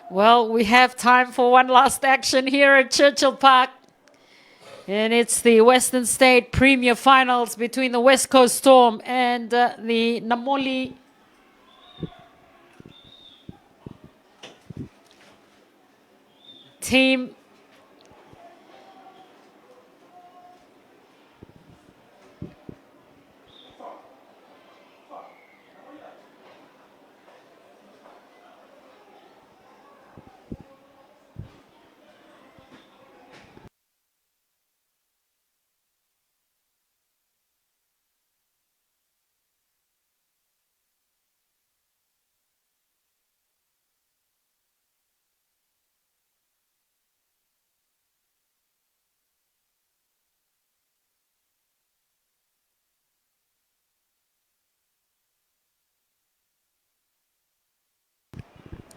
Well, we have time for one last action here at Churchill Park. And it's the Western State Premier Finals between the West Coast Storm and the Namoli team.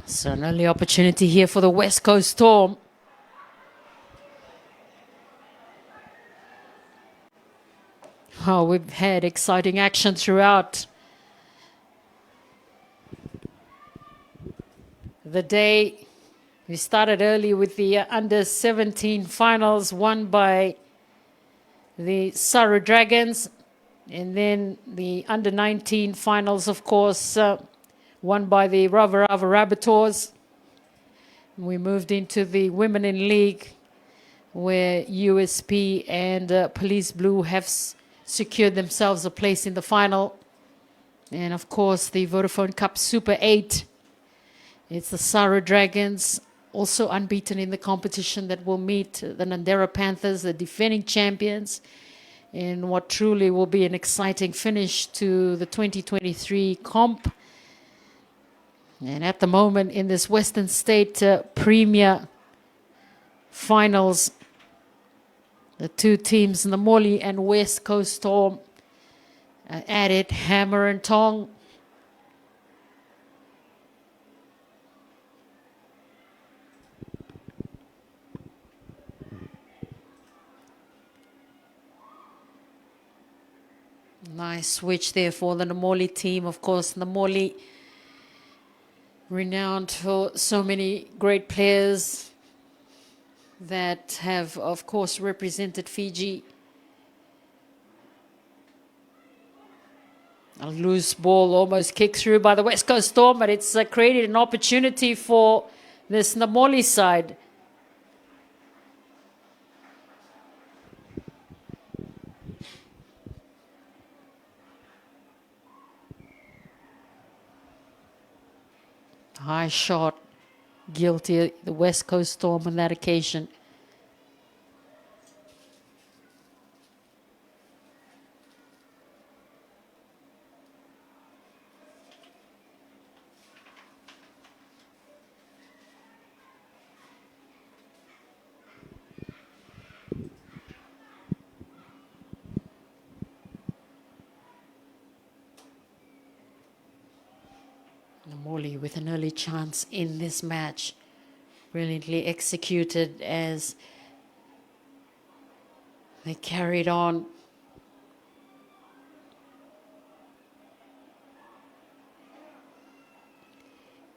So an early opportunity here for the West Coast Storm. Oh, we've had exciting action throughout the day. We started early with the under 17 finals won by the Surrey Dragons, and then the under 19 finals, of course, won by the Rava Rava Rabbitohs. We moved into the Women in League, where USP and Police Blue have secured themselves a place in the final. And of course, the Vodafone Cup Super 8. It's the Surrey Dragons, also unbeaten in the competition, that will meet the Nandera Panthers, the defending champions, in what truly will be an exciting finish to the 2023 comp. And at the moment in this Western State Premier Finals, the two teams, Namoli and West Coast Storm, at it, hammer and tong. Nice switch there for the Namoli team. Of course, Namoli, renowned for so many great players that have, of course, represented Fiji. A loose ball almost kicked through by the West Coast Storm, but it's created an opportunity for this Namoli side. High shot, guilty, the West Coast Storm on that occasion. Namoli with an early chance in this match. Brilliantly executed as they carried on.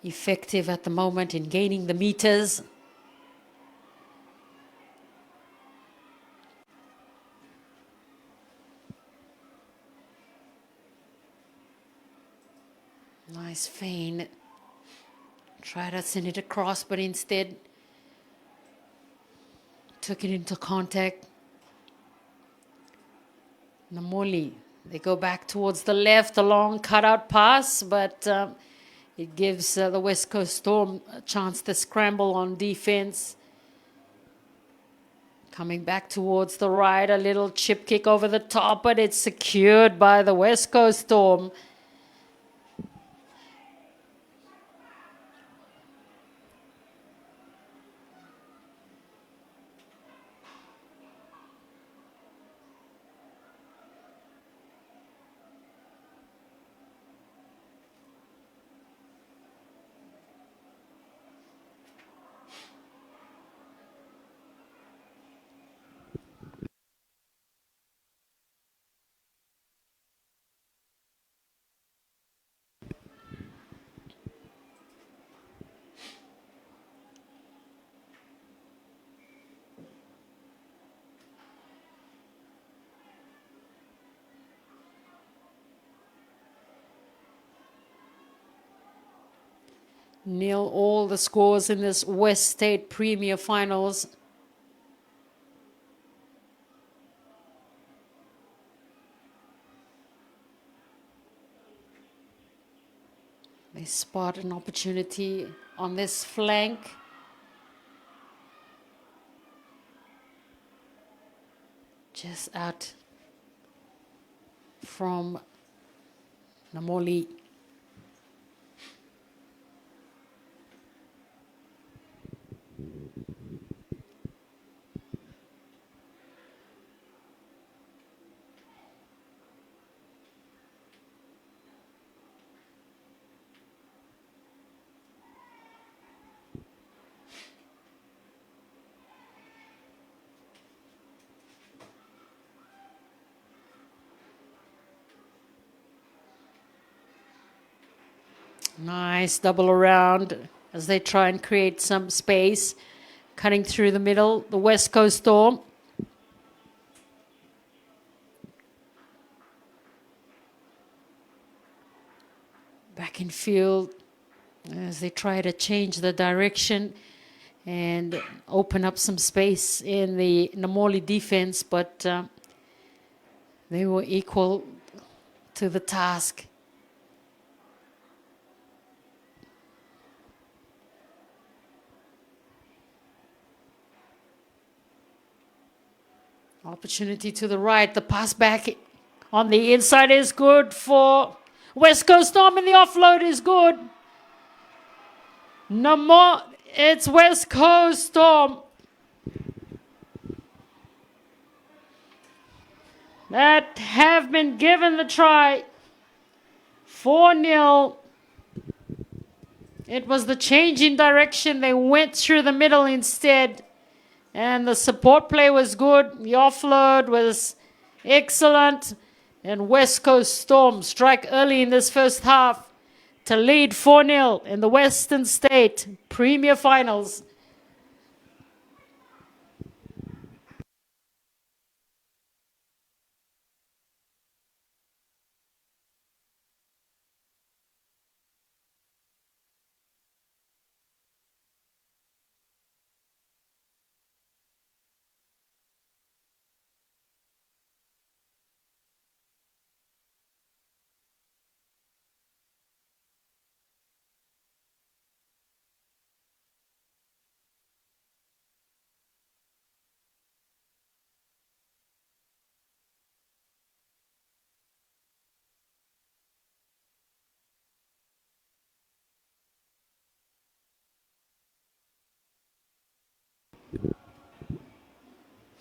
Effective at the moment in gaining the meters. Nice feint. Tried to send it across, but instead took it into contact. Namoli, they go back towards the left, a long cutout pass, but it gives the West Coast Storm a chance to scramble on defense. Coming back towards the right, a little chip kick over the top, but it's secured by the West Coast Storm. Nil all the scores in this West State Premier Finals. They spot an opportunity on this flank. Just out from Namoli. Nice double around as they try and create some space. Cutting through the middle, the West Coast Storm. Back in field as they try to change the direction and open up some space in the Namoli defense, but they were equal to the task. Opportunity to the right. The pass back on the inside is good for West Coast Storm, and the offload is good. It's West Coast Storm that have been given the try. 4-0. It was the change in direction. They went through the middle instead. And the support play was good. The offload was excellent. And West Coast Storm strike early in this first half to lead 4-0 in the Western State Premier Finals.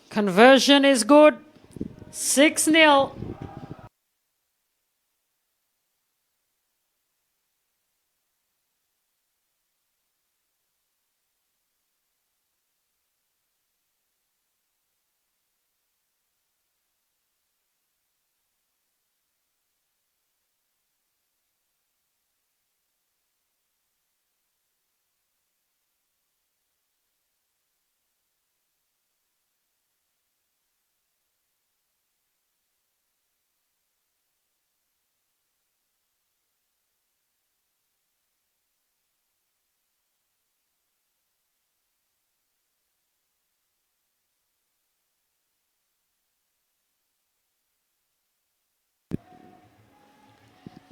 Conversion is good. 6-0.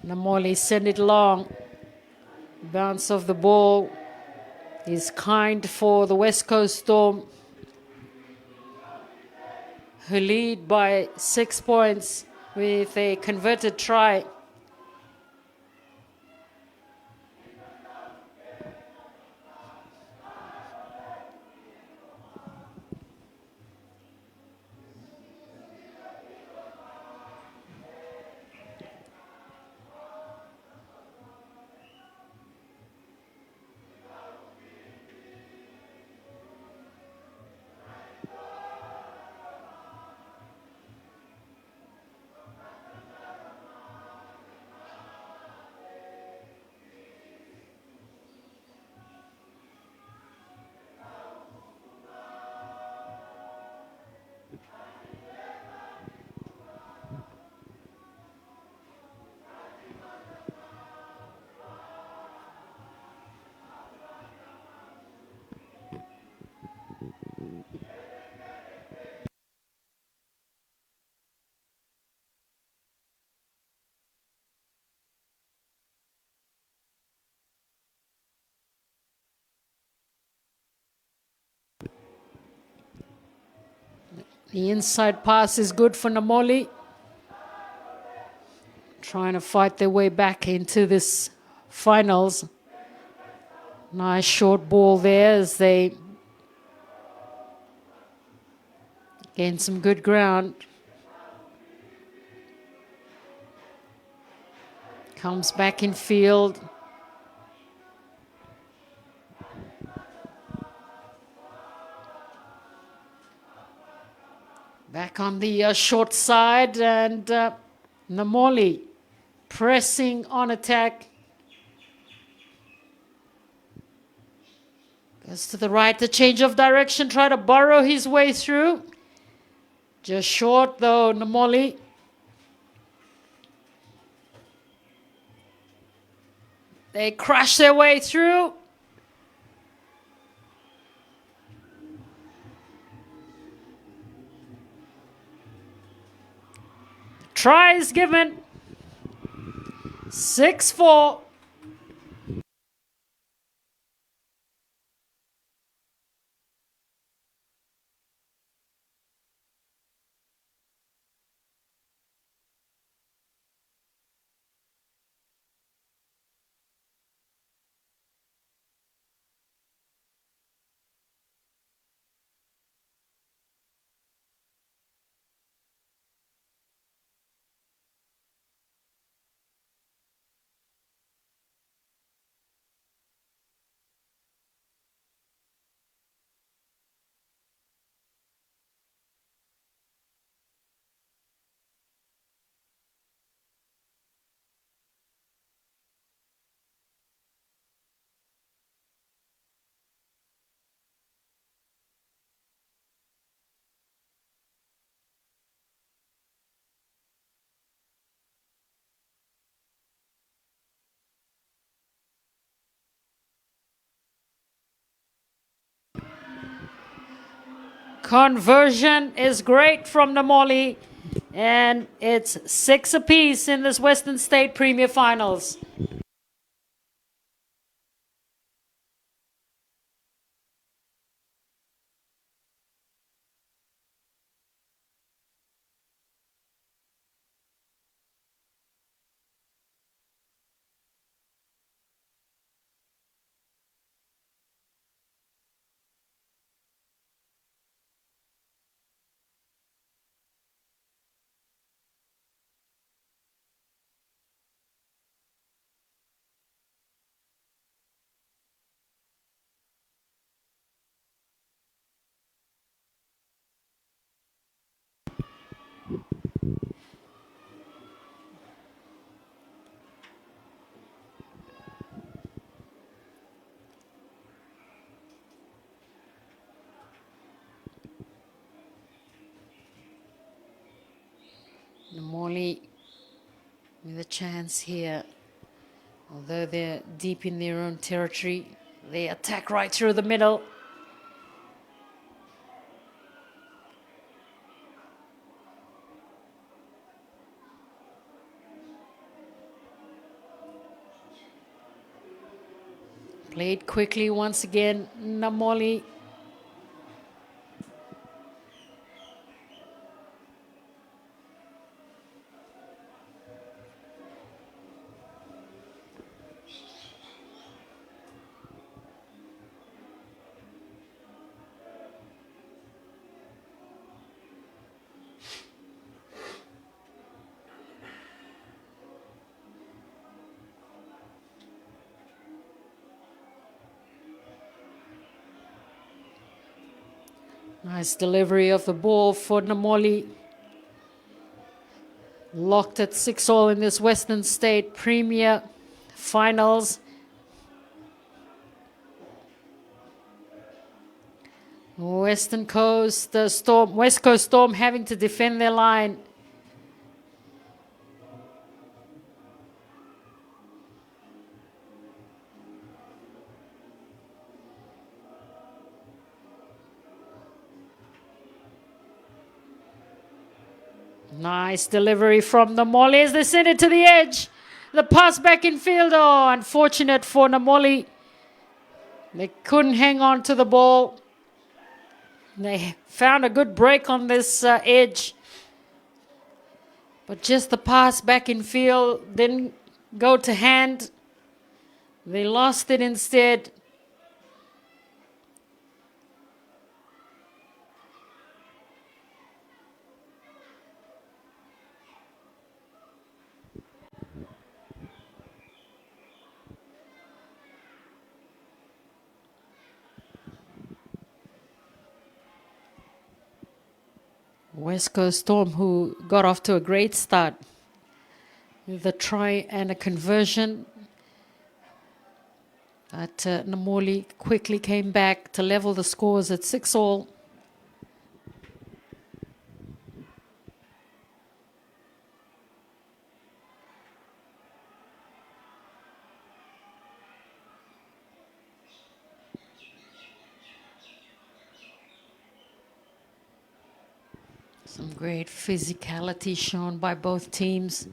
Namoli send it long. Bounce of the ball is kind for the West Coast Storm, who lead by 6 points with a converted try. The inside pass is good for Namoli. Trying to fight their way back into this finals. Nice short ball there as they gain some good ground. Comes back in field. Back on the short side, and Namoli pressing on attack. Goes to the right, the change of direction, try to burrow his way through. Just short though, Namoli. They crash their way through. Try is given. 6-4. Conversion is great from Namoli, and it's 6 apiece in this Western State Premier Finals. Namoli with a chance here. Although they're deep in their own territory, they attack right through the middle. Played quickly once again, Namoli. Nice delivery of the ball for Namoli. Locked at 6-all in this Western State Premier Finals. Western Coast Storm, West Coast Storm having to defend their line. Nice delivery from Namoli as they send it to the edge. The pass back in field. Oh, unfortunate for Namoli. They couldn't hang on to the ball. They found a good break on this edge. But just the pass back in field didn't go to hand. They lost it instead. West Coast Storm, who got off to a great start with a try and a conversion. But Namoli quickly came back to level the scores at 6-all. Some great physicality shown by both teams.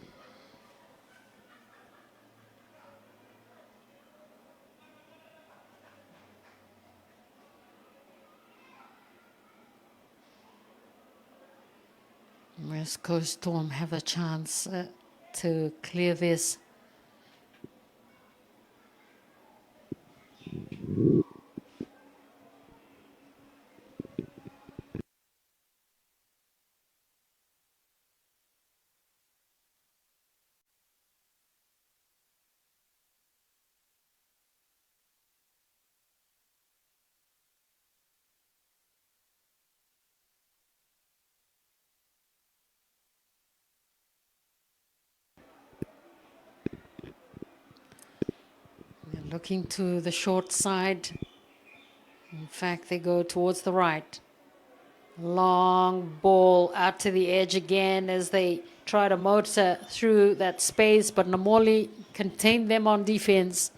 West Coast Storm have a chance to clear this. They're looking to the short side. In fact, they go towards the right. Long ball out to the edge again as they try to motor through that space, but Namoli contained them on defense.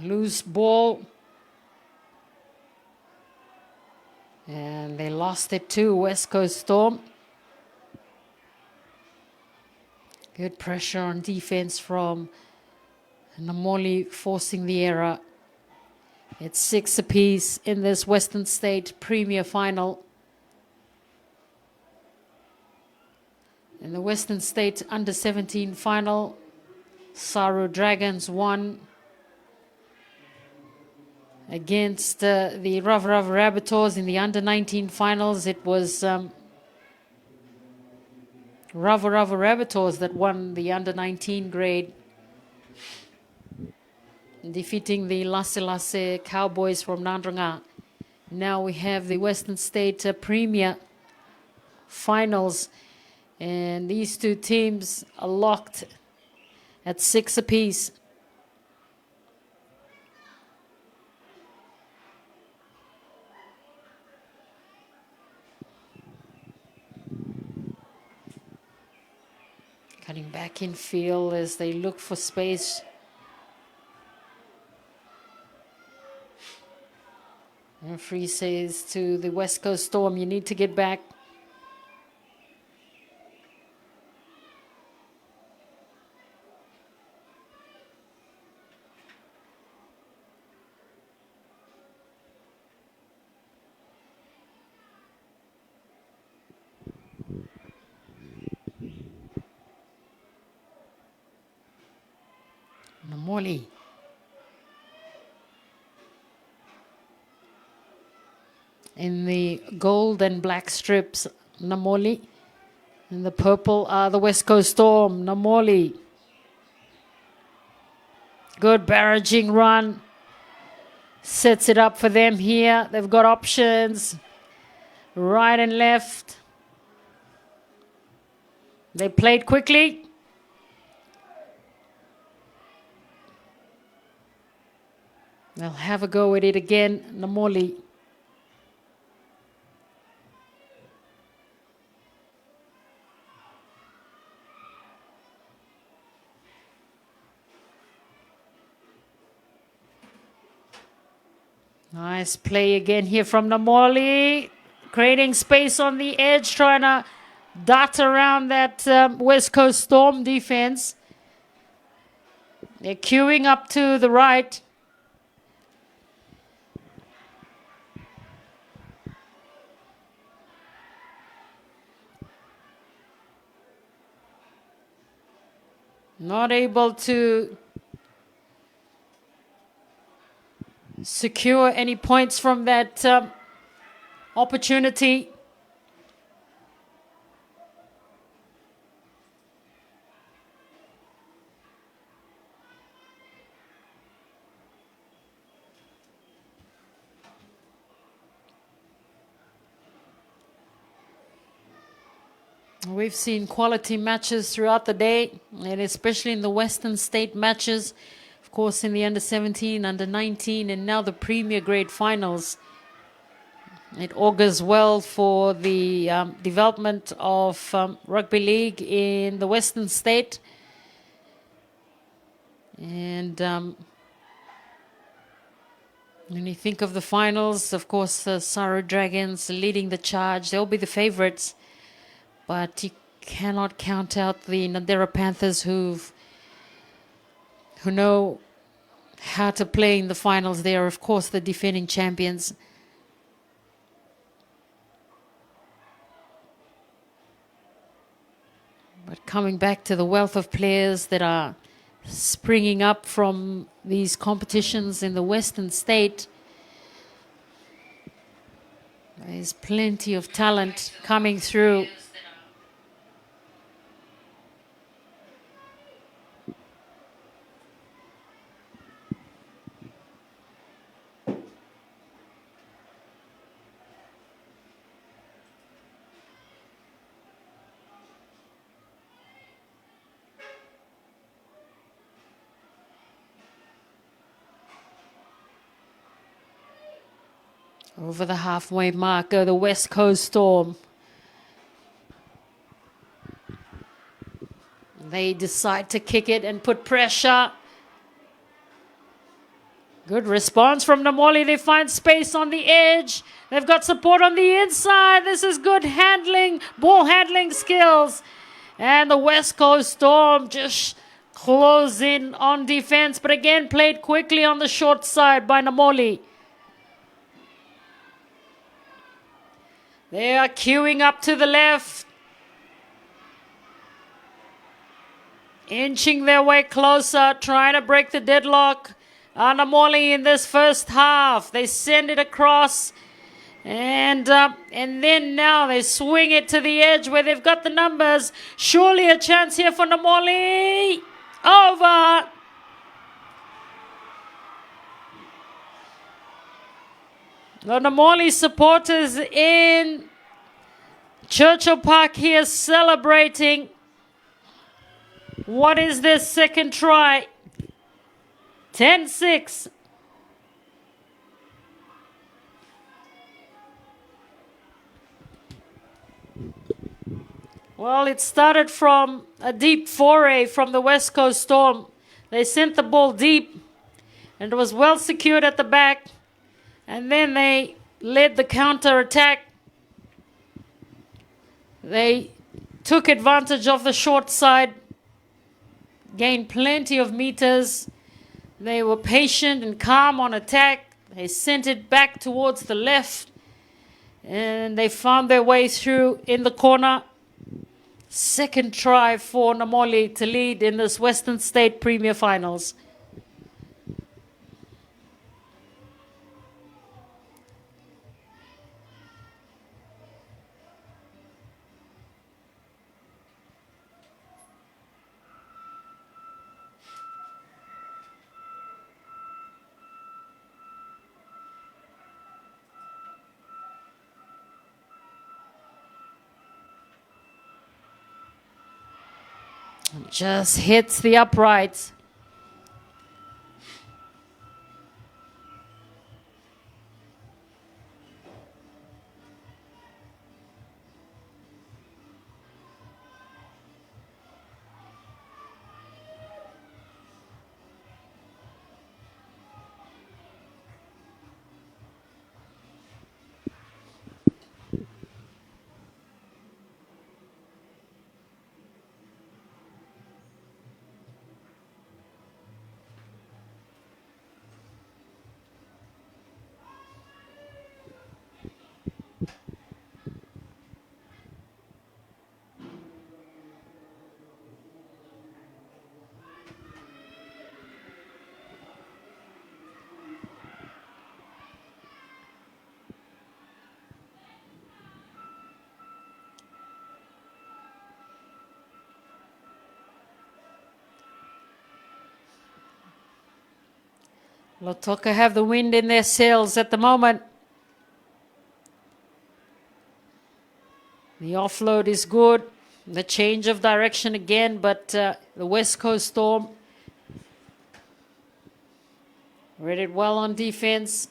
Loose ball. And they lost it to West Coast Storm. Good pressure on defense from Namoli, forcing the error. It's 6 apiece in this Western State Premier Final. In the Western State Under-17 Final, Saru Dragons won against the Rav Rav Rabbitohs. In the Under-19 Finals, it was Rav Rav Rabbitohs that won the Under-19 grade, defeating the Lasse Lasse Cowboys from Nandranga. Now we have the Western State Premier Finals, and these two teams are locked at 6 apiece. Cutting back in field as they look for space. Referee says to the West Coast Storm, you need to get back. Namoli. In the gold and black strips, Namoli. In the purple are the West Coast Storm, Namoli. Good barraging run. Sets it up for them here. They've got options. Right and left. They played quickly. They'll have a go at it again, Namoli. Nice play again here from Namoli. Creating space on the edge, trying to dart around that West Coast Storm defense. They're queuing up to the right. Not able to secure any points from that opportunity. We've seen quality matches throughout the day, and especially in the Western State matches, of course, in the under 17, under 19, and now the Premier Grade finals. It augurs well for the development of rugby league in the Western State. And when you think of the finals, of course, the Sarah Dragons leading the charge. They'll be the favorites. But you cannot count out the Nadera Panthers who know how to play in the finals. They are, of course, the defending champions. But coming back to the wealth of players that are springing up from these competitions in the Western State, there's plenty of talent coming through. Over the halfway mark go the West Coast Storm. They decide to kick it and put pressure. Good response from Namoli. They find space on the edge. They've got support on the inside. This is good handling, ball handling skills. And the West Coast Storm just close in on defense, but again played quickly on the short side by Namoli. They are queuing up to the left. Inching their way closer, trying to break the deadlock. Namoli in this first half. They send it across. And then now they swing it to the edge where they've got the numbers. Surely a chance here for Namoli. Over. The Namoli supporters in Churchill Park here celebrating. What is their second try? 10-6. Well, it started from a deep foray from the West Coast Storm. They sent the ball deep and it was well secured at the back. And then they led the counter attack. They took advantage of the short side, gained plenty of meters. They were patient and calm on attack. They sent it back towards the left. And they found their way through in the corner. Second try for Namoli to lead in this Western State Premier Finals. Just hits the uprights. Lautoka have the wind in their sails at the moment. The offload is good. The change of direction again, but the West Coast Storm read it well on defense.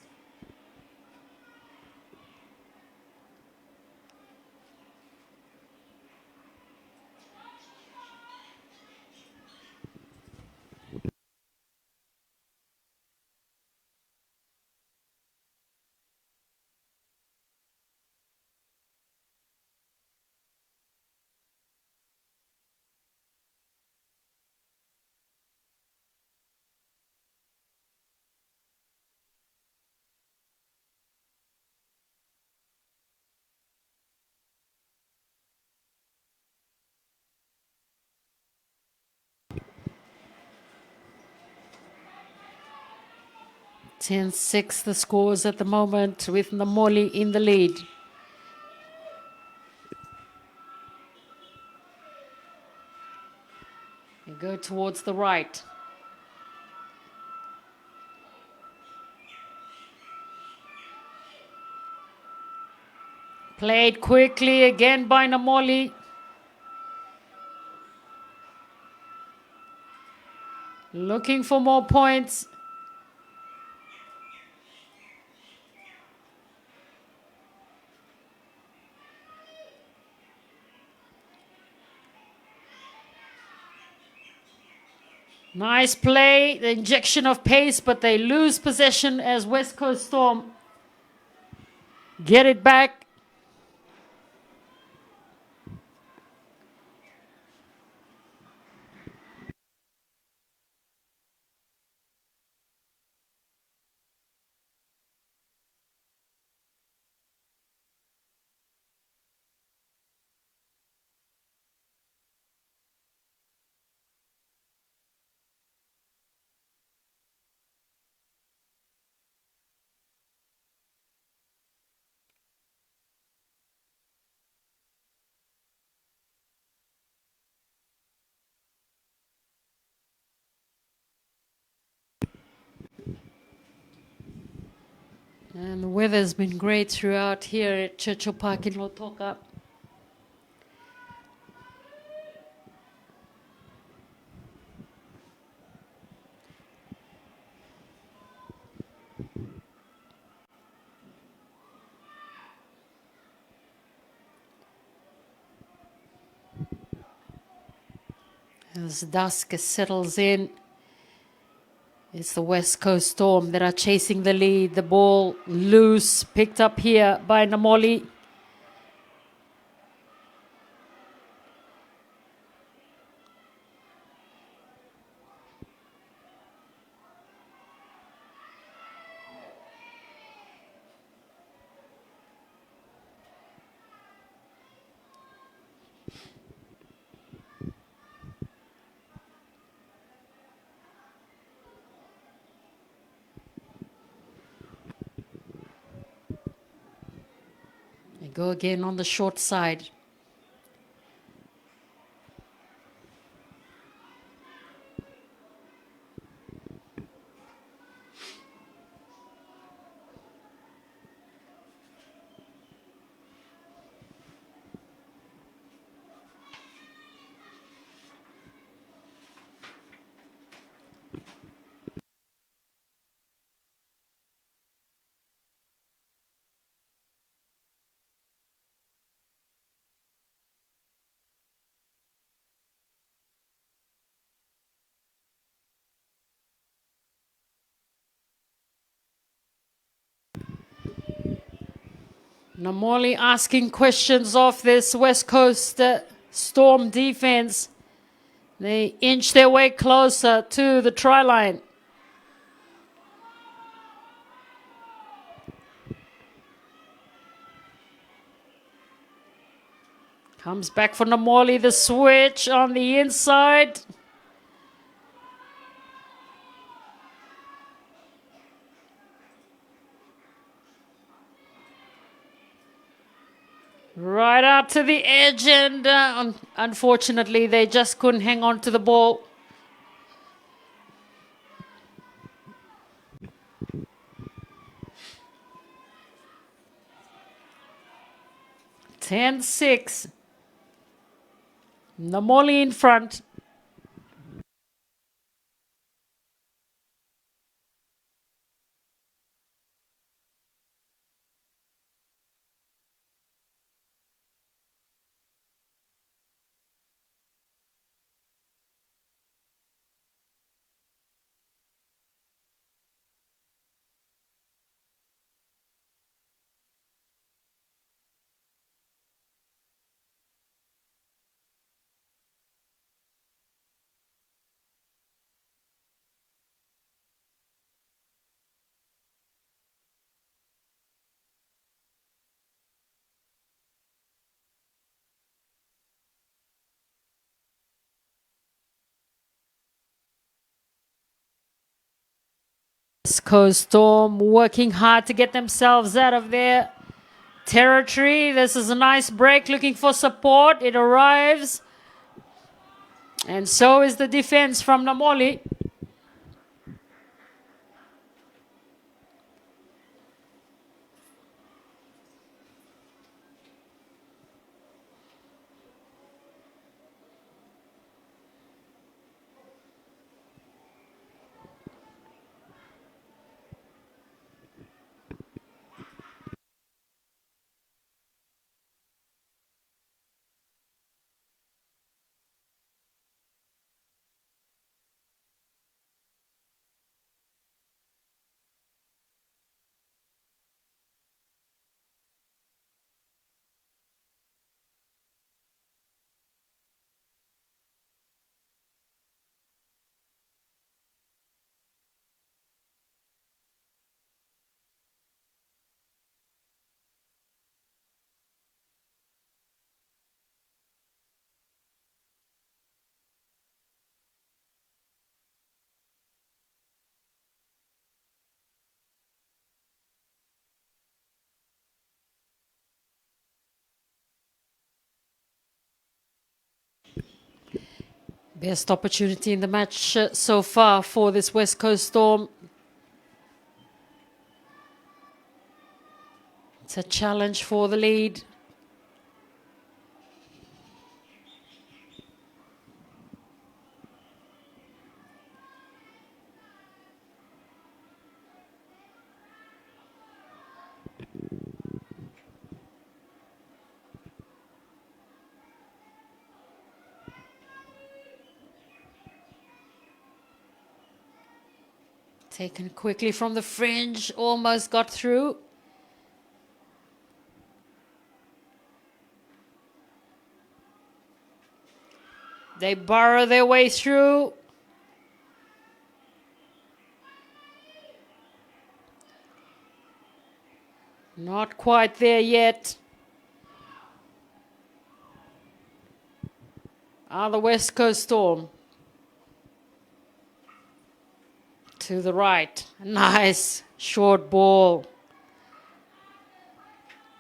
(10-6) the scores at the moment, with Namoli in the lead. They go towards the right. Played quickly again by Namoli. Looking for more points. Nice play, the injection of pace, but they lose possession as West Coast Storm get it back. And the weather's been great throughout here at Churchill Park in Lautoka. As dusk settles in, it's the West Coast Storm that are chasing the lead. The ball loose, picked up here by Namoli. They go again on the short side. Namoli asking questions of this West Coast Storm defense. They inch their way closer to the try line. Comes back for Namoli, the switch on the inside. Right out to the edge, and unfortunately they just couldn't hang on to the ball. 10-6. Namoli in front. West Coast Storm working hard to get themselves out of their territory. This is a nice break, looking for support. It arrives. And so is the defense from Namoli. Best opportunity in the match so far for this West Coast Storm. It's a challenge for the lead. Taken quickly from the fringe, almost got through. They burrow their way through. Not quite there yet. The West Coast Storm. To the right. Nice short ball.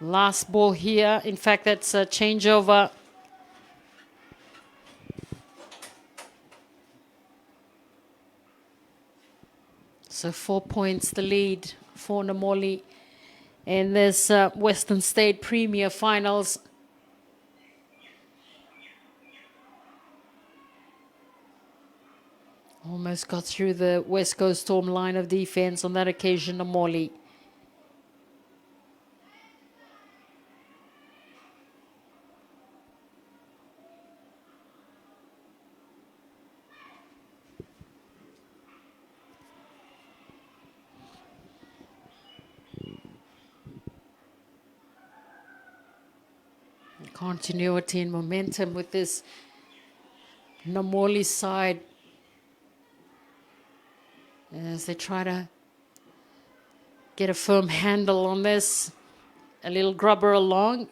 Last ball here. In fact, that's a changeover. So 4 points the lead for Namoli in this Western State Premier Finals. Almost got through the West Coast Storm line of defense on that occasion, Namoli. Continuity and momentum with this Namoli side as they try to get a firm handle on this. A little grubber along.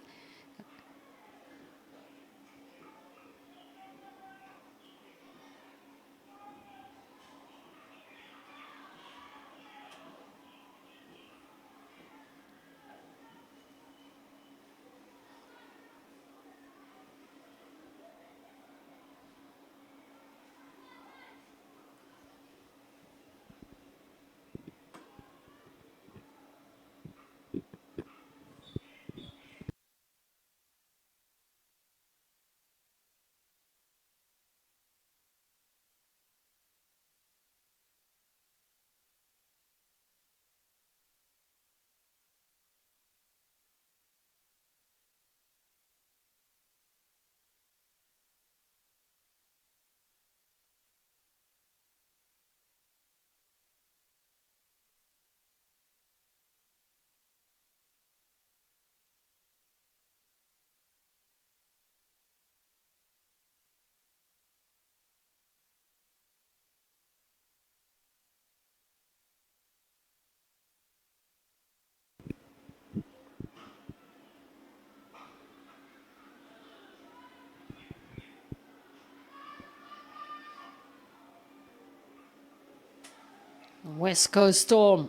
West Coast Storm.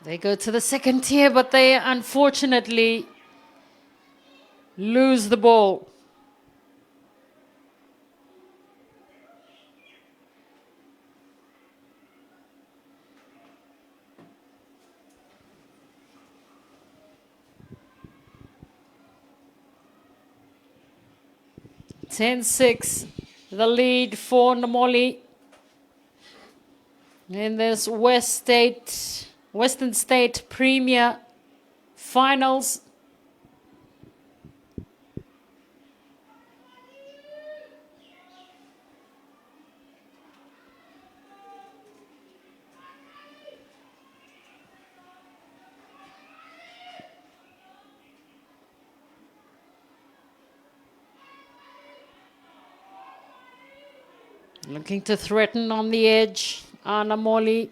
They go to the second tier, but they unfortunately lose the ball. (10-6), the lead for Namoli in this Western State Premier Finals. Looking to threaten on the edge, Namoli.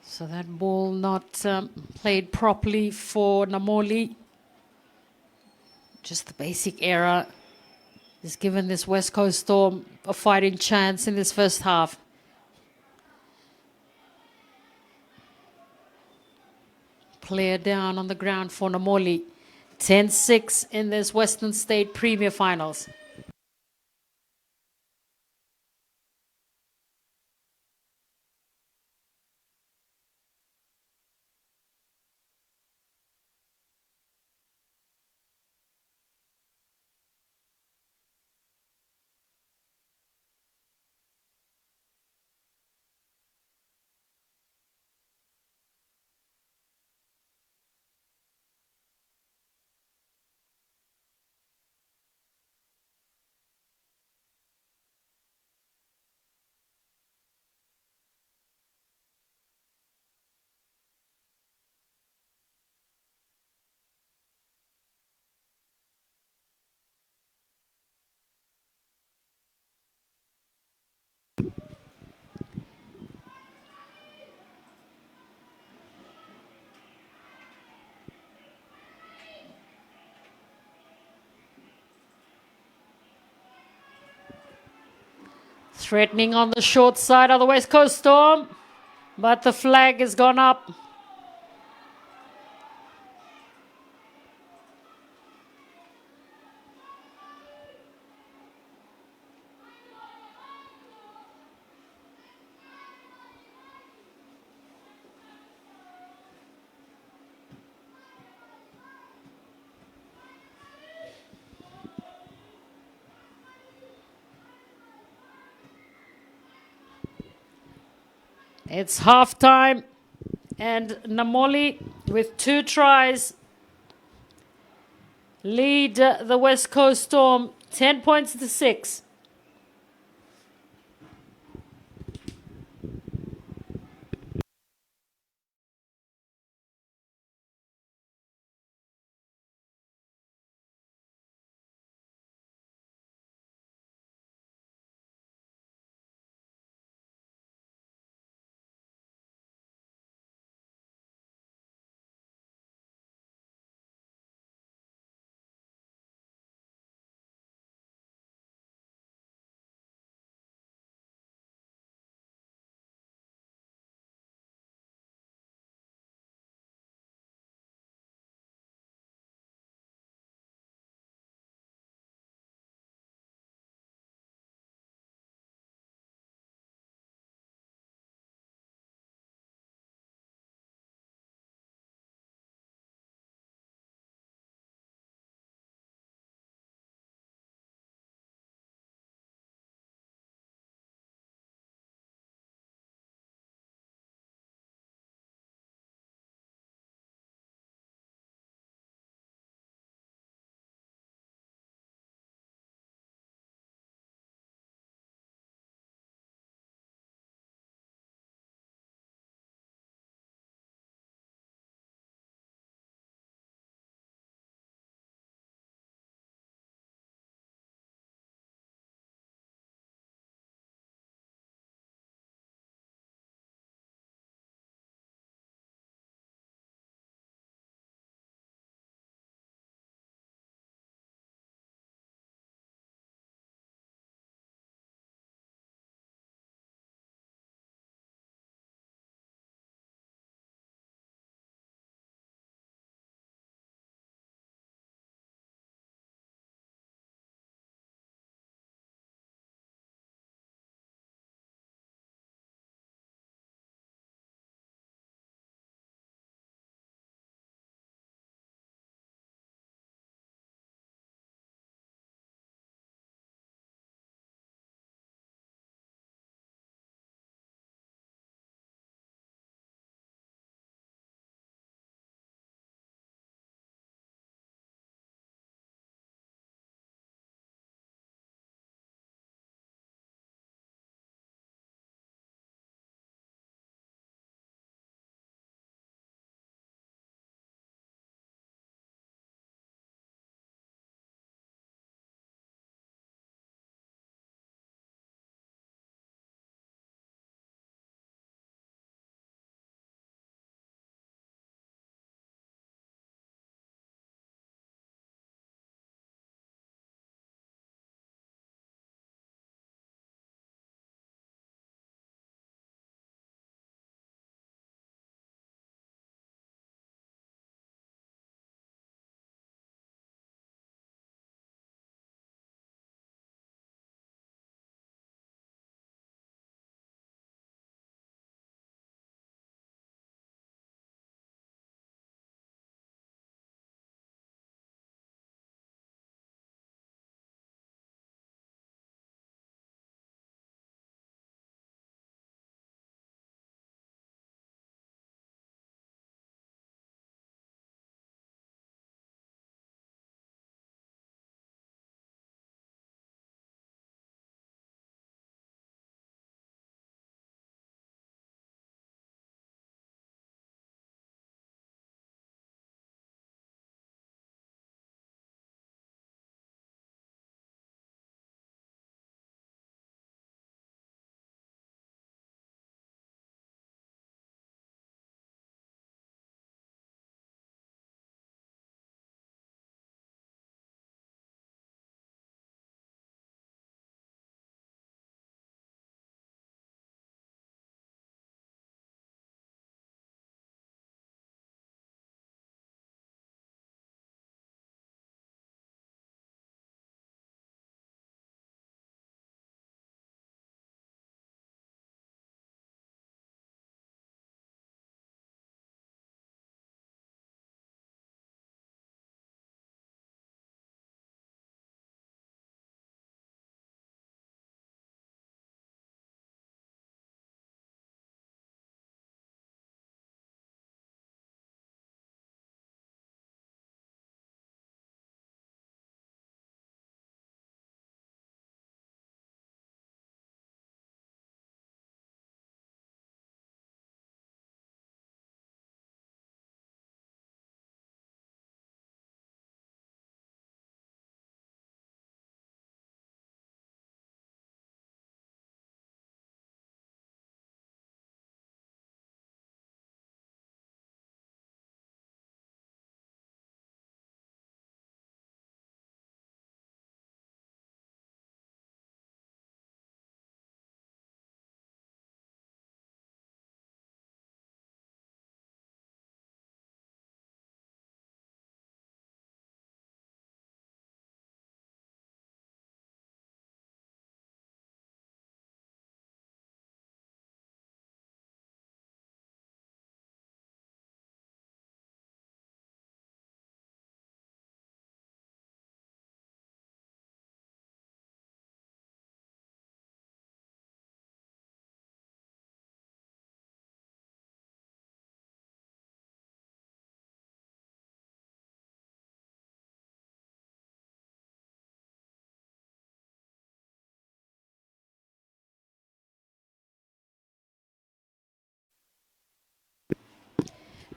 So that ball not played properly for Namoli. Just the basic error has given this West Coast Storm a fighting chance in this first half. Player down on the ground for Namoli. 10-6 in this Western State Premier Finals. Threatening on the short side of the West Coast Storm, but the flag has gone up. It's half time, and Namoli, with 2 tries, lead the West Coast Storm 10 points to 6.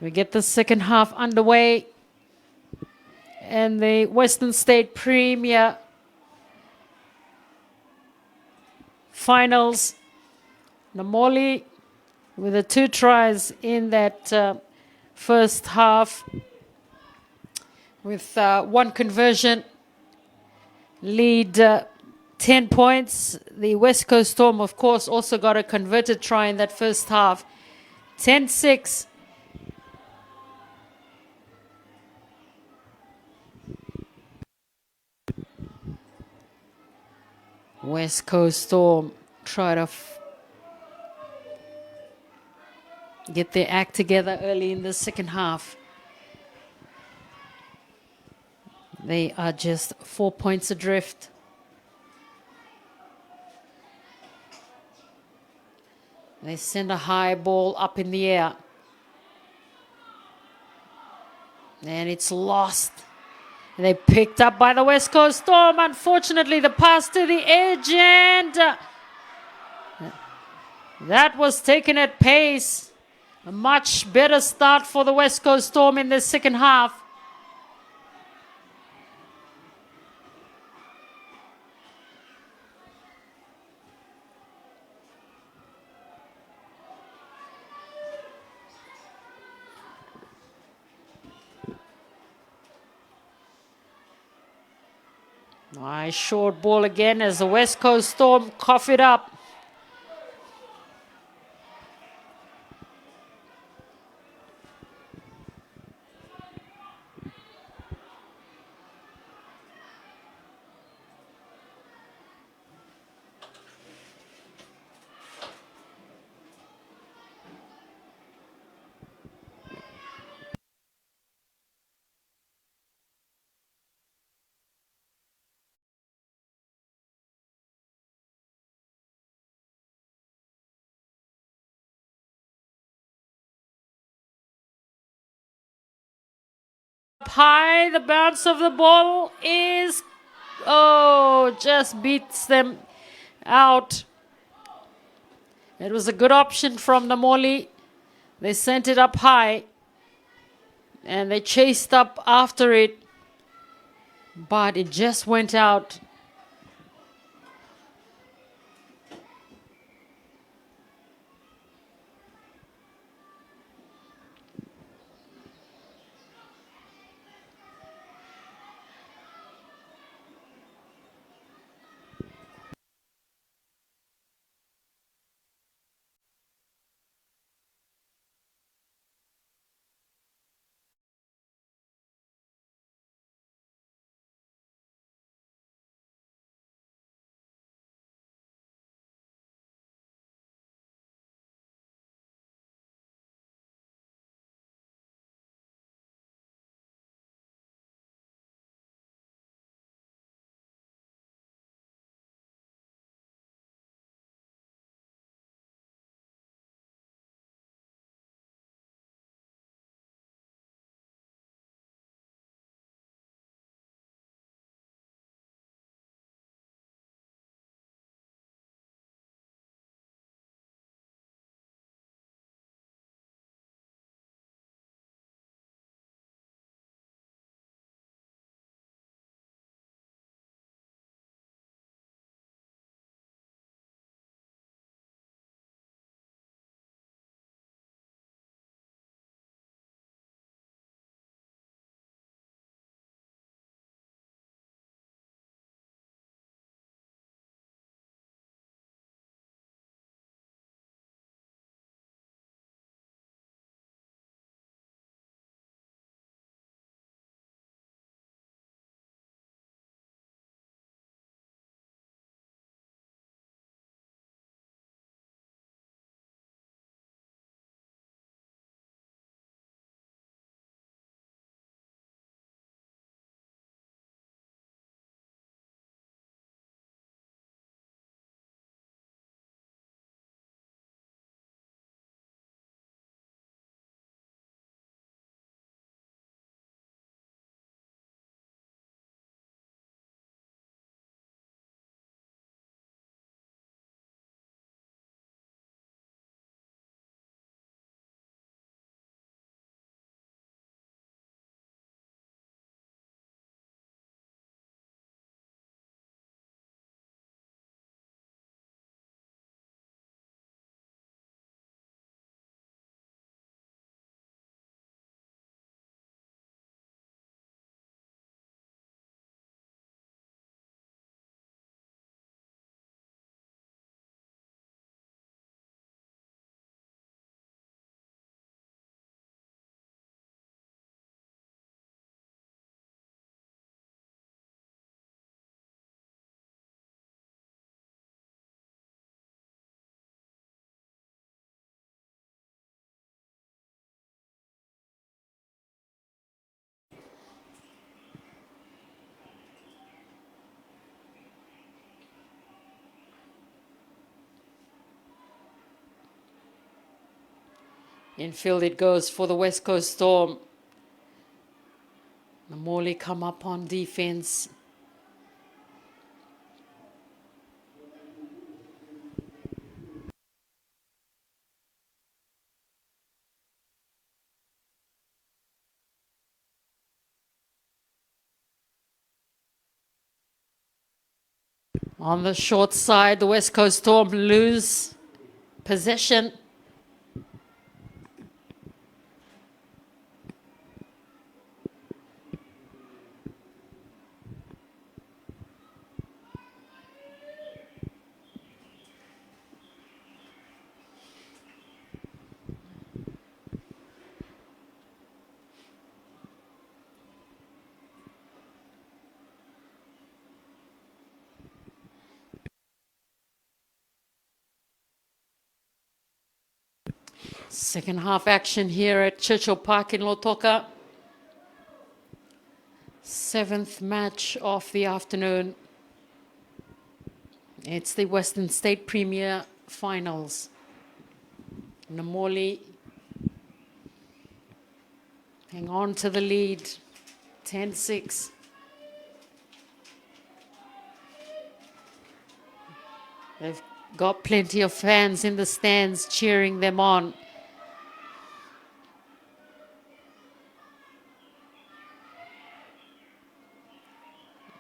We get the second half underway. And the Western State Premier Finals. Namoli with the 2 tries in that first half with 1 conversion. Lead 10 points. The West Coast Storm, of course, also got a converted try in that first half. 10-6. West Coast Storm try to get their act together early in the second half. They are just 4 points adrift. They send a high ball up in the air. And it's lost. They picked up by the West Coast Storm. Unfortunately, the pass to the edge, and that was taken at pace. A much better start for the West Coast Storm in the second half. Nice short ball again as the West Coast Storm cough it up. Up high, the bounce of the ball is, just beats them out. It was a good option from Namoli. They sent it up high and they chased up after it, but it just went out. Infield it goes for the West Coast Storm. Namoli come up on defense. On the short side, the West Coast Storm lose possession. Second half action here at Churchill Park in Lautoka. 7th match of the afternoon. It's the Western State Premier Finals. Namoli hang on to the lead, 10-6. They've got plenty of fans in the stands cheering them on.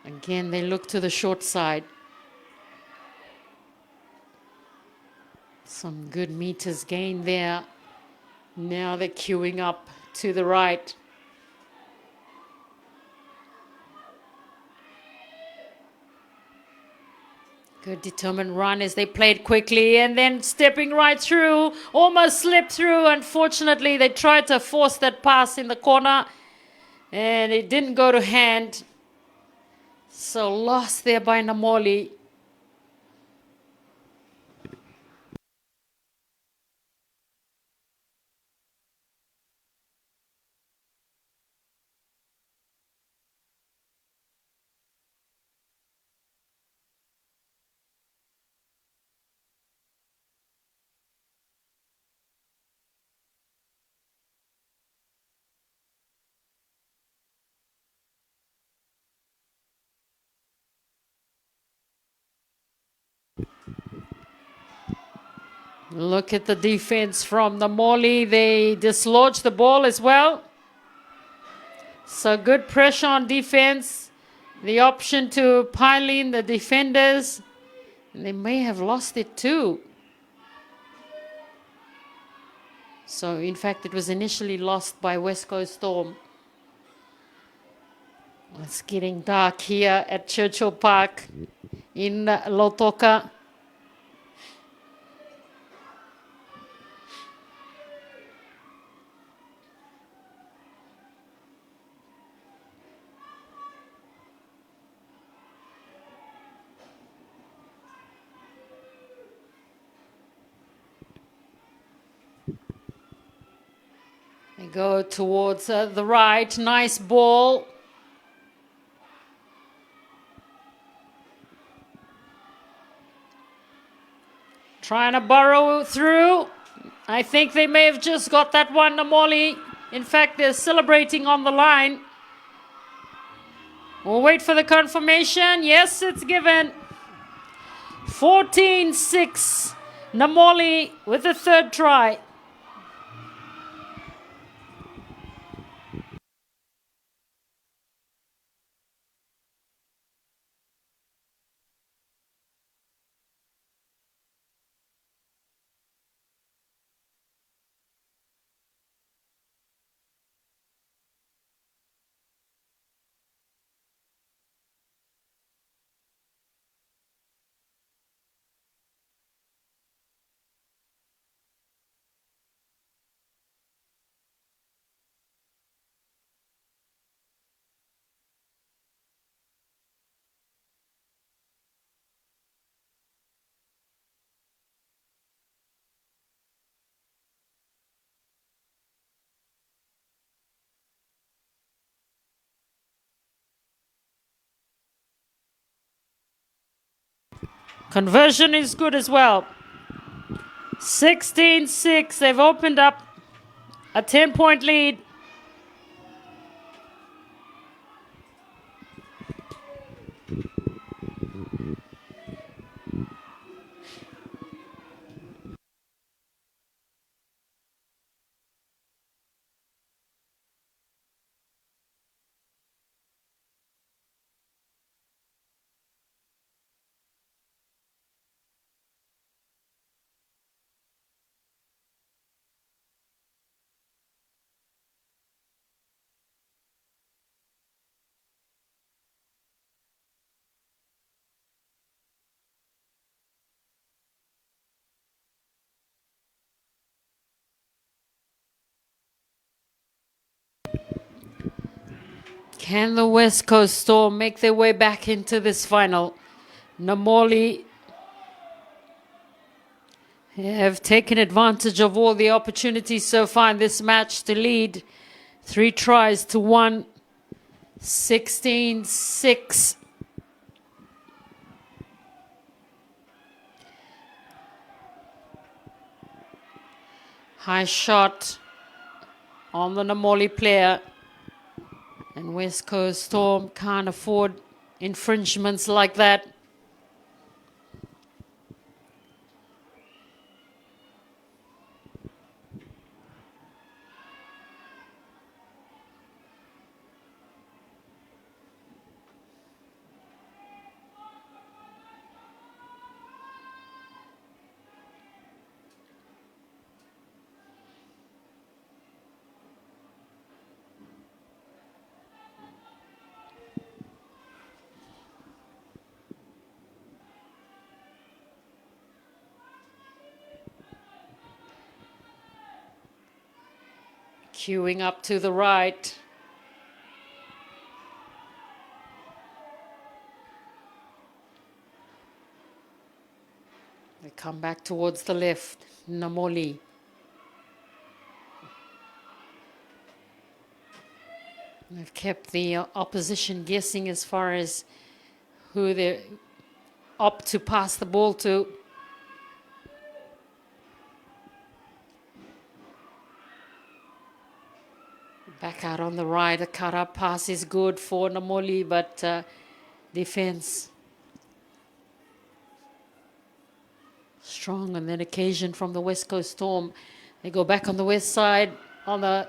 Again, they look to the short side. Some good meters gained there. Now they're queuing up to the right. Good determined run as they played quickly and then stepping right through. Almost slipped through. Unfortunately, they tried to force that pass in the corner and it didn't go to hand. So lost there by Namoli. Look at the defense from Namoli. They dislodged the ball as well. So good pressure on defense. The option to pile in the defenders. And they may have lost it too. So in fact, it was initially lost by West Coast Storm. It's getting dark here at Churchill Park in Lautoka. They go towards the right. Nice ball. Trying to burrow through. I think they may have just got that one, Namoli. In fact, they're celebrating on the line. We'll wait for the confirmation. Yes, it's given. 14-6. Namoli with the third try. Conversion is good as well. 16-6. They've opened up a 10-point lead. Can the West Coast Storm make their way back into this final? Namoli have taken advantage of all the opportunities so far in this match to lead 3 tries to 1, 16-6. High shot on the Namoli player. And West Coast Storm can't afford infringements like that. Queuing up to the right. They come back towards the left. Namoli. They've kept the opposition guessing as far as who they opt to pass the ball to. Back out on the right, a cut-up pass is good for Namoli, but defense strong on that occasion from the West Coast Storm. They go back on the west side, on the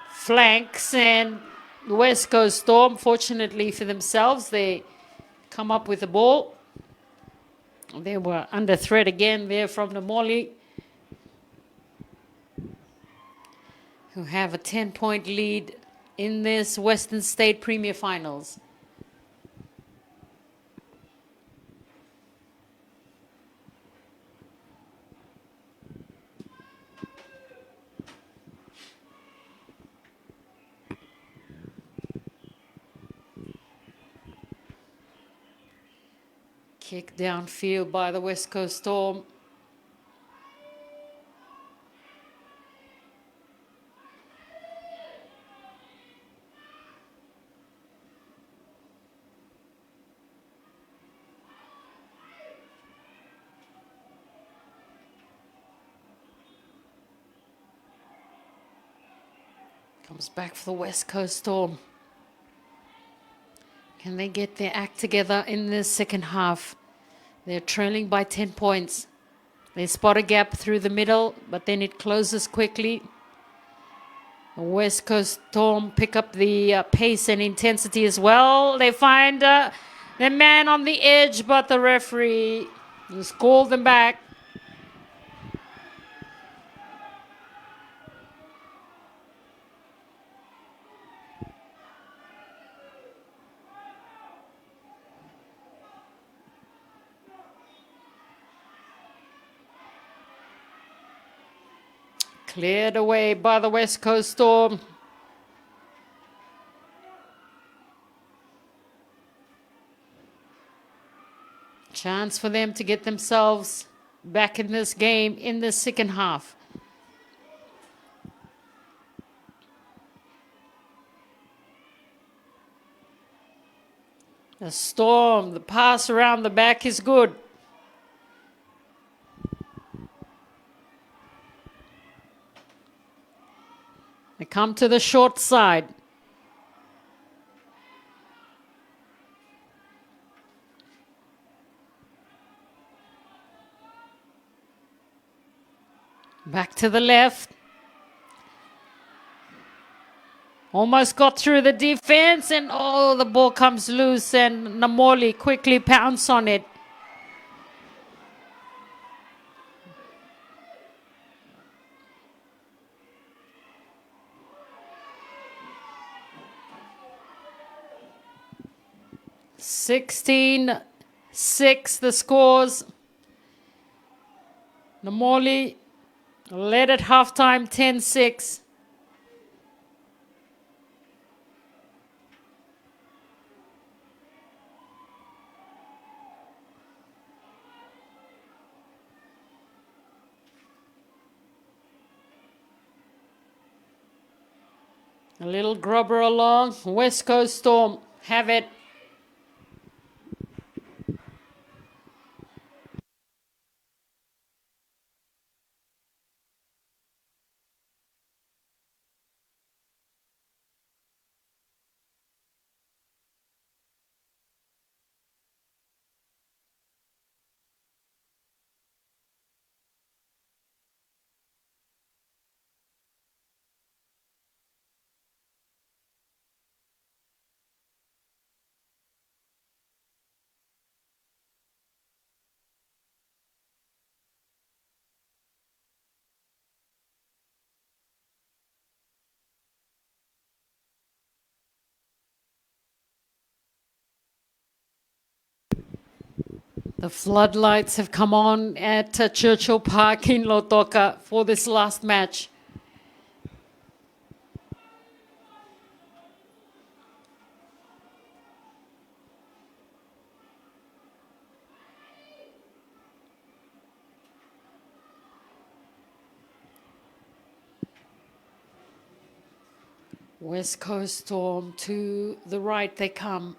flanks, and the West Coast Storm, fortunately for themselves, they come up with the ball. They were under threat again there from Namoli, who have a 10-point lead in this Western State Premier Finals. Kick downfield by the West Coast Storm. Comes back for the West Coast Storm. Can they get their act together in the second half? They're trailing by 10 points. They spot a gap through the middle, but then it closes quickly. The West Coast Storm pick up the pace and intensity as well. They find the man on the edge, but the referee has called them back. Cleared away by the West Coast Storm. Chance for them to get themselves back in this game in the second half. The Storm, the pass around the back is good. come to the short side. Back to the left. Almost got through the defense, and oh, the ball comes loose, and Namoli quickly pounce on it. (16-6) the scores. Namoli led at halftime 10-6. A little grubber along. West Coast Storm have it. The floodlights have come on at Churchill Park in Lautoka for this last match. West Coast Storm to the right they come.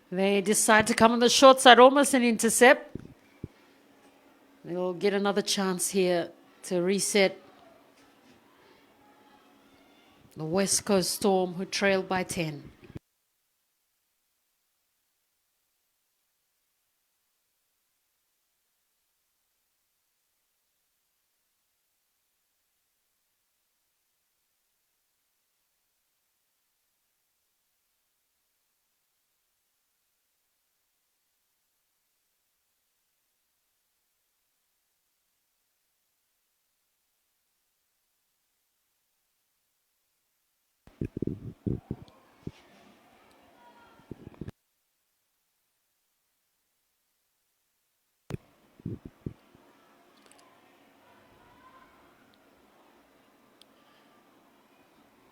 They decide to come on the short side, almost an intercept. They'll get another chance here to reset. The West Coast Storm, who trailed by 10.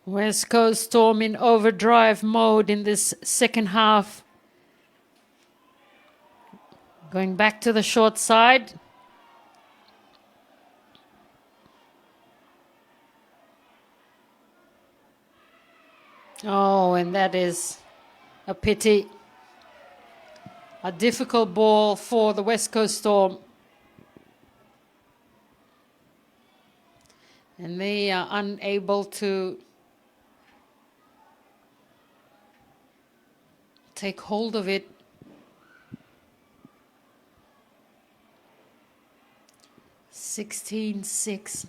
West Coast Storm in overdrive mode in this second half. Going back to the short side. Oh, and that is a pity. A difficult ball for the West Coast Storm. And they are unable to take hold of it. (16-6).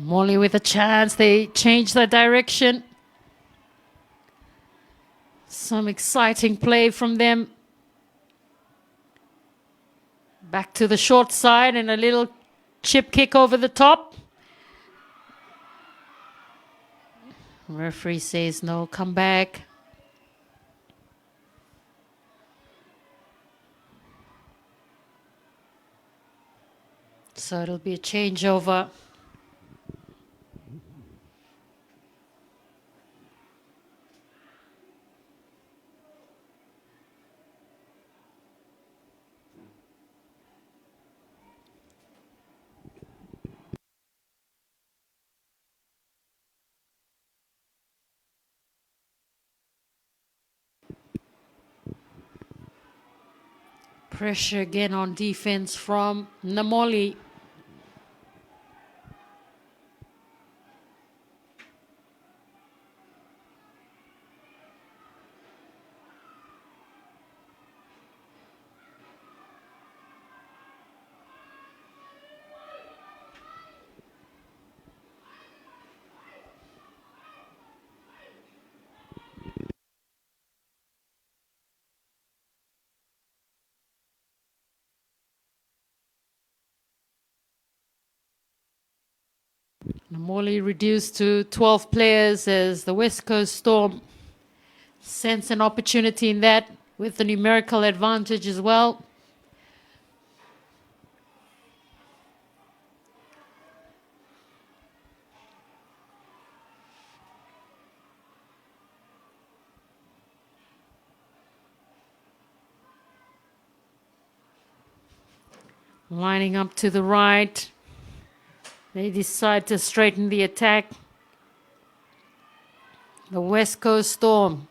Namoli with a chance. They change their direction. Some exciting play from them. Back to the short side and a little chip kick over the top. Referee says no, come back. So it'll be a changeover. Pressure again on defense from Namoli. Namoli reduced to 12 players as the West Coast Storm sense an opportunity in that with the numerical advantage as well. Lining up to the right. They decide to straighten the attack. The West Coast Storm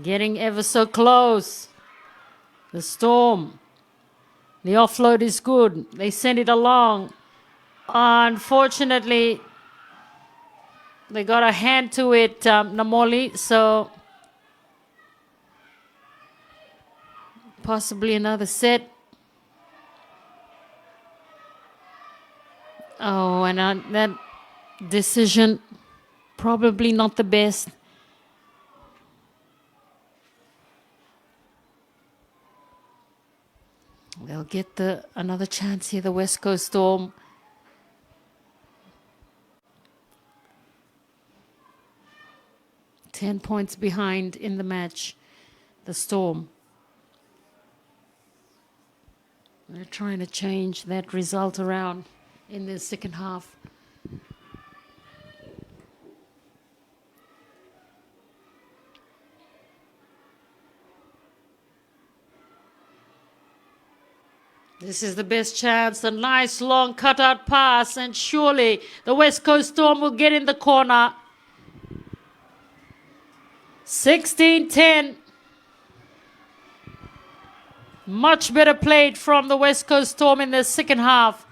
getting ever so close. The Storm. The offload is good. They send it along. Unfortunately, they got a hand to it, Namoli, so possibly another set. Oh, and that decision probably not the best. They'll get another chance here, the West Coast Storm. Ten points behind in the match, the Storm. They're trying to change that result around in the second half. This is the best chance, a nice long cutout pass, and surely the West Coast Storm will get in the corner. 16-10. Much better played from the West Coast Storm in the second half.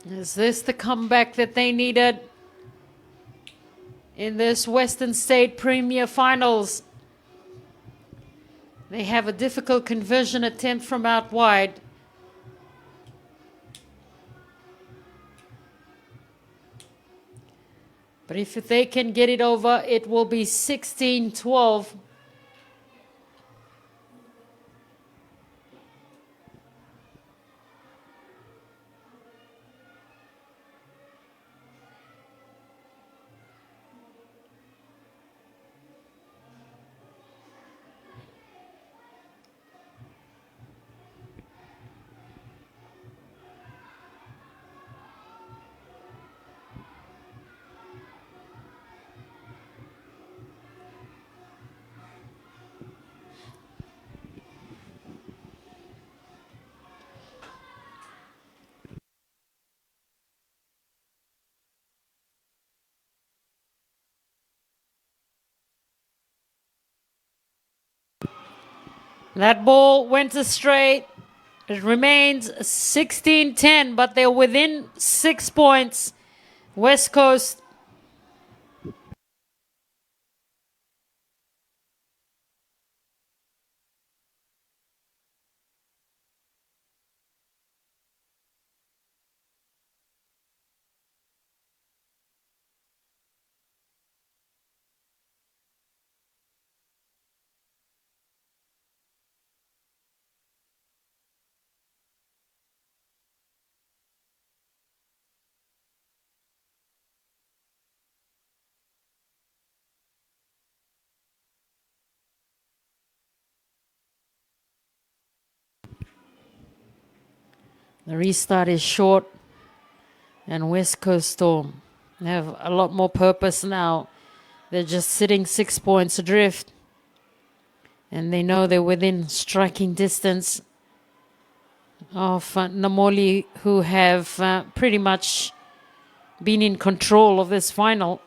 Is this the comeback that they needed in this Western State Premier Finals? They have a difficult conversion attempt from out wide. But if they can get it over, it will be 16-12. That ball went astray. It remains 16-10, but they're within 6 points. West Coast. The restart is short, and West Coast Storm have a lot more purpose now. They're just sitting 6 points adrift, and they know they're within striking distance of Namoli, who have pretty much been in control of this final.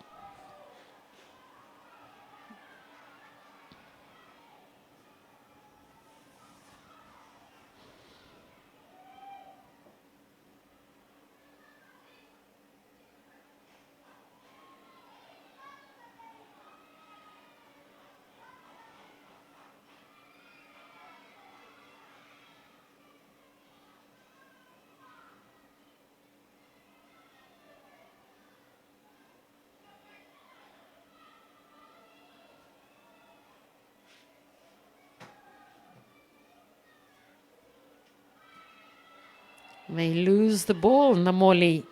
They lose the ball, Namoli.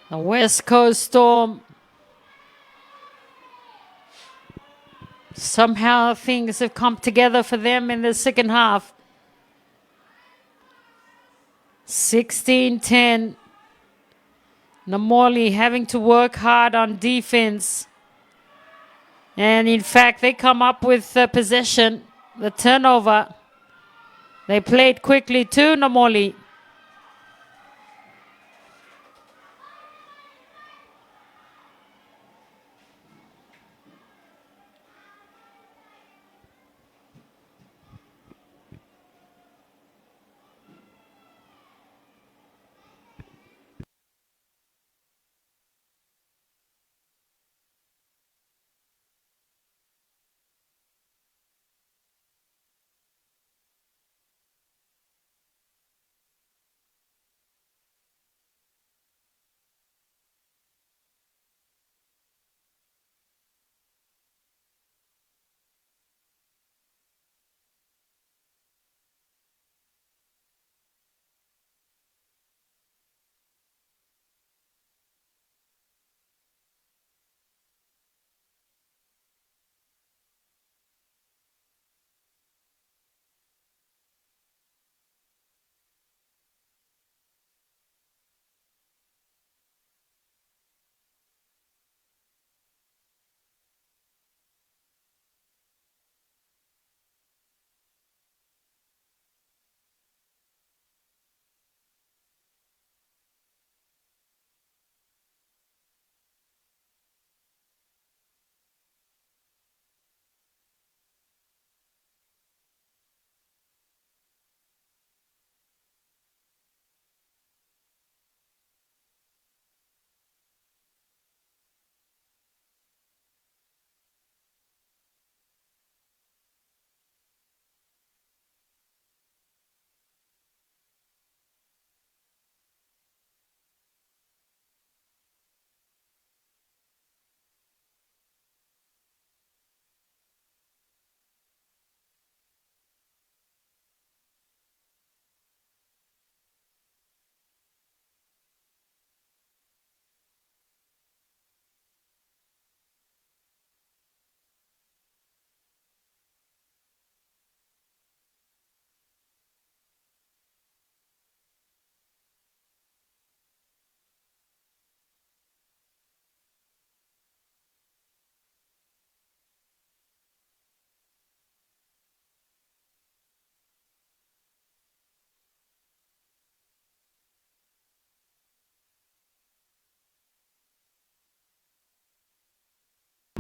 The West Coast Storm. Somehow things have come together for them in the second half. 16-10. Namoli having to work hard on defense. And in fact, they come up with possession, the turnover. They played quickly too, Namoli.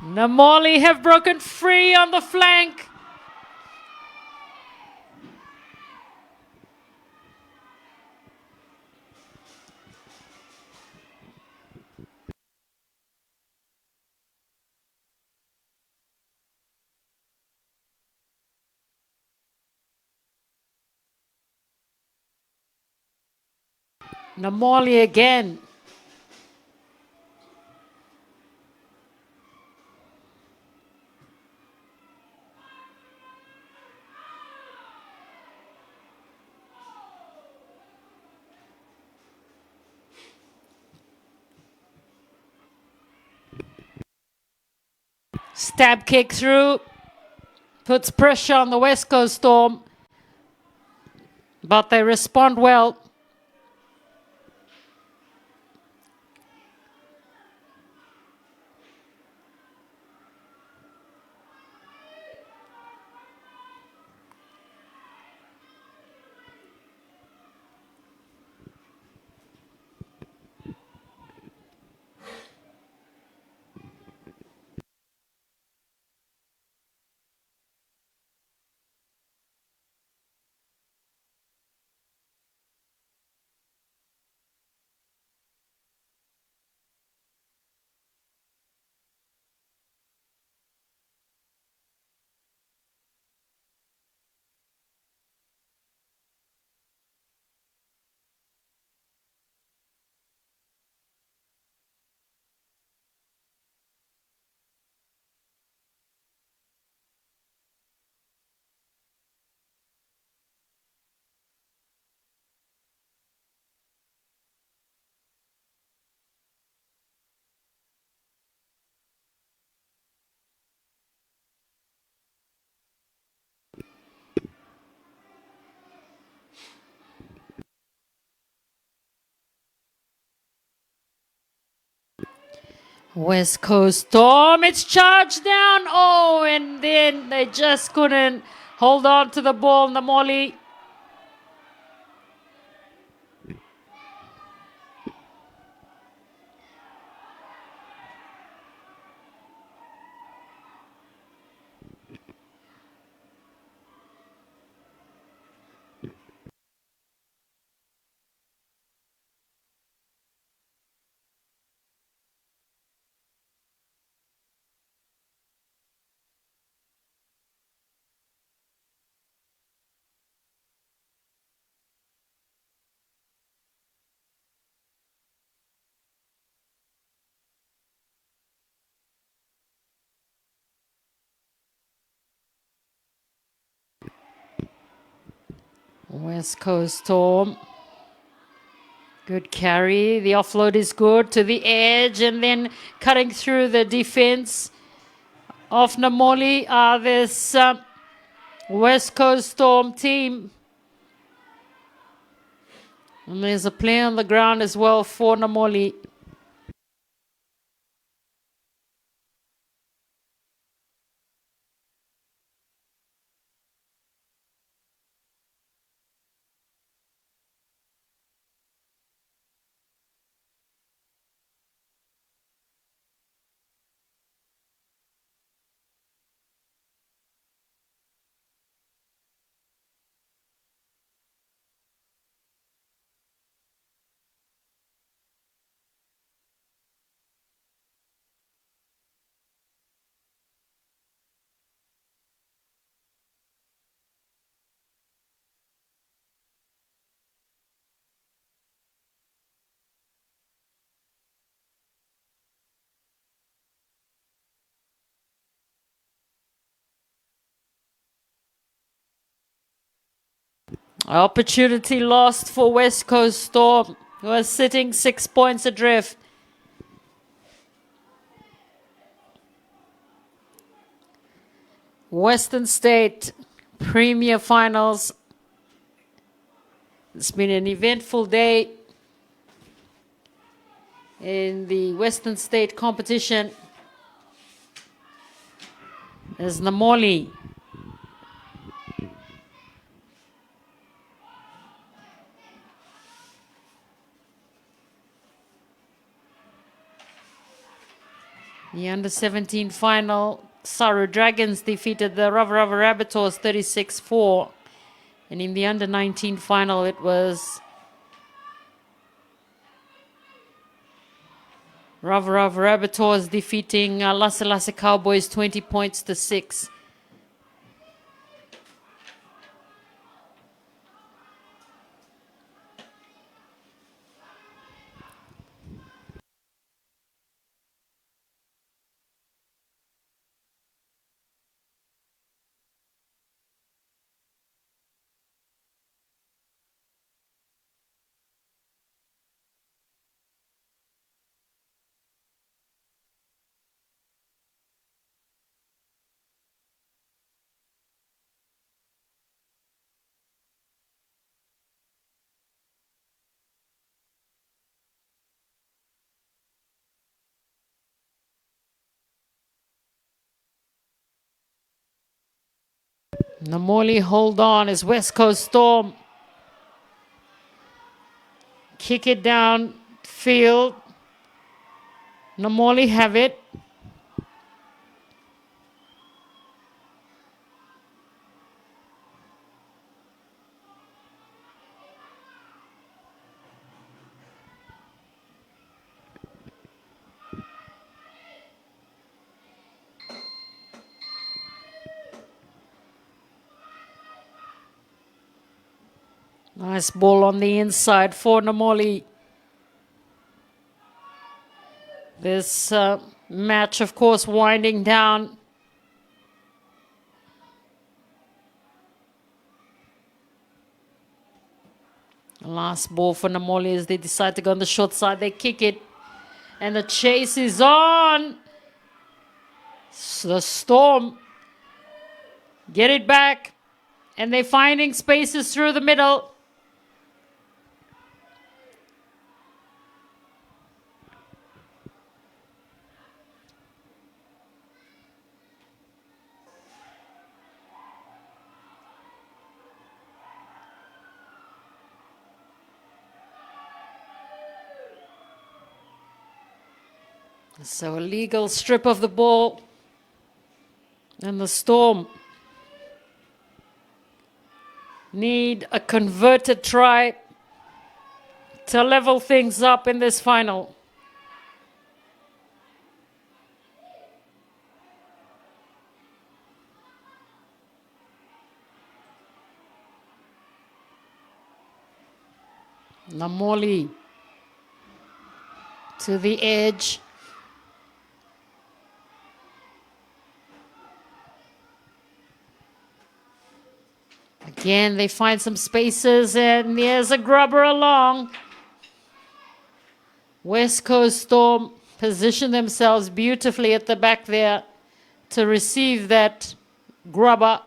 Namoli have broken free on the flank. Namoli again. Stab kick through. Puts pressure on the West Coast Storm. But they respond well. West Coast Storm, it's charged down. Oh, and then they just couldn't hold on to the ball. Namoli. West Coast Storm. Good carry. The offload is good to the edge and then cutting through the defense of Namoli. This West Coast Storm team. And there's a play on the ground as well for Namoli. Opportunity lost for West Coast Storm, who are sitting 6 points adrift. Western State Premier Finals. It's been an eventful day in the Western State competition as Namoli the under-17 final, Saru Dragons defeated the Rava Rava Rabbitohs 36-4. And in the under-19 final, it was Rava Rava Rabbitohs defeating Lase Lase Cowboys 20 points to 6. Namoli hold on as West Coast Storm kick it down field. Namoli have it. Nice ball on the inside for Namoli. This match, of course, winding down. Last ball for Namoli as they decide to go on the short side. They kick it. And the chase is on. The Storm get it back. And they're finding spaces through the middle. So a legal strip of the ball. And the Storm need a converted try to level things up in this final. Namoli to the edge. Again, they find some spaces, and there's a grubber along. West Coast Storm position themselves beautifully at the back there to receive that grubber.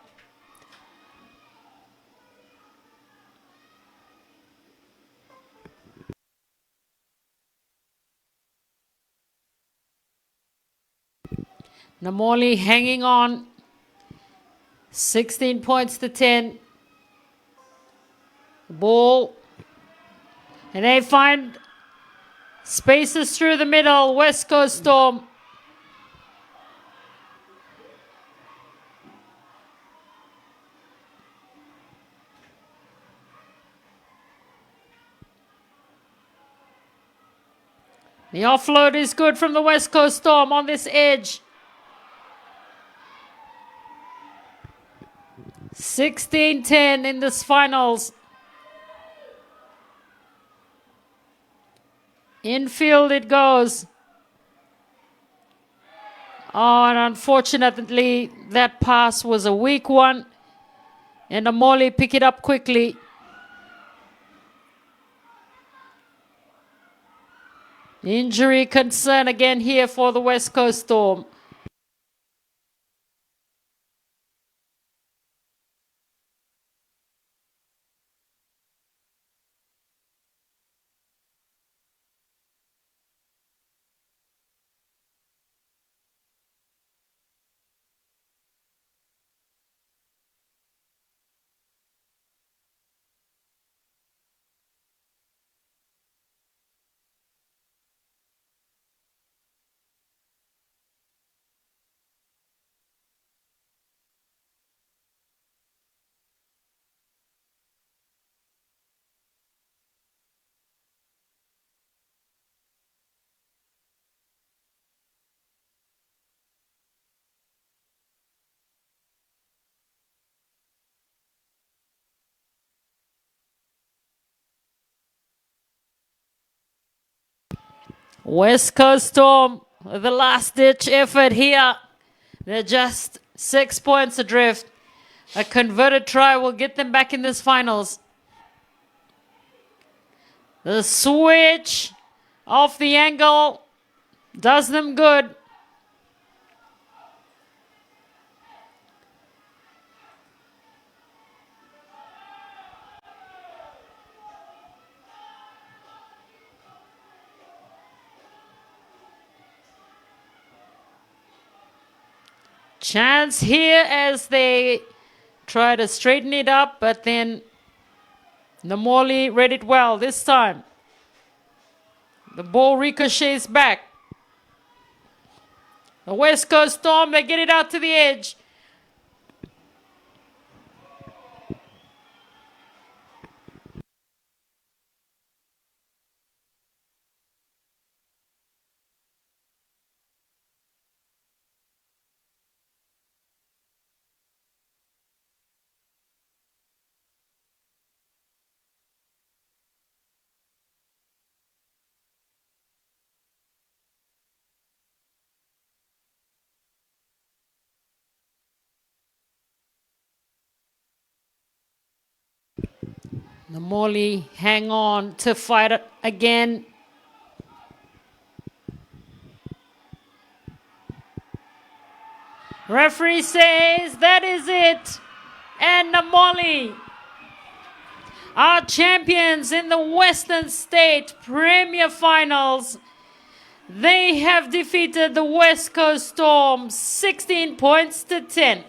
Namoli hanging on. 16 points to 10. Ball. And they find spaces through the middle. West Coast Storm. The offload is good from the West Coast Storm on this edge. 16-10 in this finals. Infield it goes. Oh, and unfortunately, that pass was a weak one. And Namoli pick it up quickly. Injury concern again here for the West Coast Storm. West Coast Storm, the last-ditch effort here. They're just 6 points adrift. A converted try will get them back in this finals. The switch off the angle does them good. Chance here as they try to straighten it up, but then Namoli read it well this time. The ball ricochets back. The West Coast Storm, they get it out to the edge. Namoli hang on to fight it again. Referee says that is it. And Namoli, our champions in the Western State Premier Finals, they have defeated the West Coast Storm 16 points to 10.